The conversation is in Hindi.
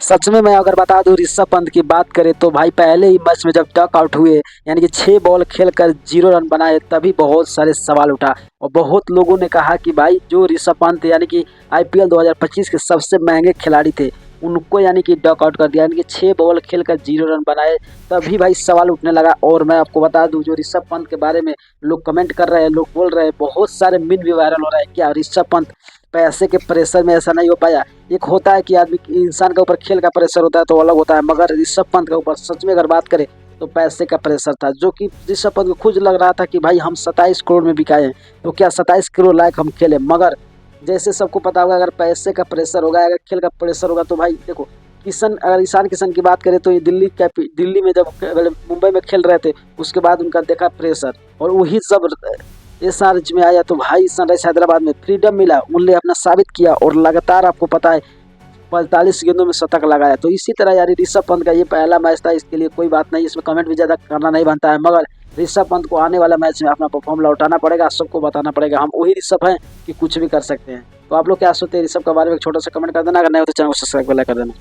सच में मैं अगर बता दूं, ऋषभ पंत की बात करें तो भाई पहले ही मैच में जब डक आउट हुए, यानी कि 6 बॉल खेलकर 0 रन बनाए, तभी बहुत सारे सवाल उठा और बहुत लोगों ने कहा कि भाई जो ऋषभ पंत यानी कि आईपीएल 2025 के सबसे महंगे खिलाड़ी थे, उनको यानी कि डक आउट कर दिया, यानी कि 6 बॉल खेलकर 0 रन बनाए, तभी भाई सवाल उठने लगा। और मैं आपको बता दूं, जो ऋषभ पंत के बारे में लोग कमेंट कर रहे हैं, लोग बोल रहे हैं, बहुत सारे मीम भी वायरल हो रहा है, क्या ऋषभ पंत पैसे के प्रेशर में ऐसा नहीं हो पाया। एक होता है कि आदमी इंसान के ऊपर खेल का प्रेशर होता है तो अलग होता है, मगर ऋषभ पंत के ऊपर सच में अगर बात करें तो पैसे का प्रेशर था, जो कि ऋषभ पंत को खुद लग रहा था कि भाई हम 27 करोड़ में बिकाए हैं, तो क्या 27 करोड़ लायक हम खेले। मगर जैसे सबको पता होगा, अगर पैसे का प्रेशर होगा, अगर खेल का प्रेशर होगा, तो भाई देखो, किशन, अगर ईशान किशन की बात करें तो ये दिल्ली में जब मुंबई में खेल रहे थे, उसके बाद उनका देखा प्रेशर, और वही जब एसआरएच में आया तो भाई सनराइज हैदराबाद में फ्रीडम मिला, उनने अपना साबित किया और लगातार आपको पता है 45 गेंदों में शतक लगाया। तो इसी तरह यार ऋषभ पंत का ये पहला मैच था, इसके लिए कोई बात नहीं, इसमें कमेंट भी ज़्यादा करना नहीं बनता है, मगर ऋषभ पंत को आने वाला मैच में अपना परफॉर्म लौटाना पड़ेगा, सबको बताना पड़ेगा हम वही ऋषभ हैं कि कुछ भी कर सकते हैं। तो आप लोग क्या सोचते हैं ऋषभ के बारे में, एक छोटा सा कमेंट कर देना, अगर नहीं हो तो चैनल को सब्सक्राइब कर देना।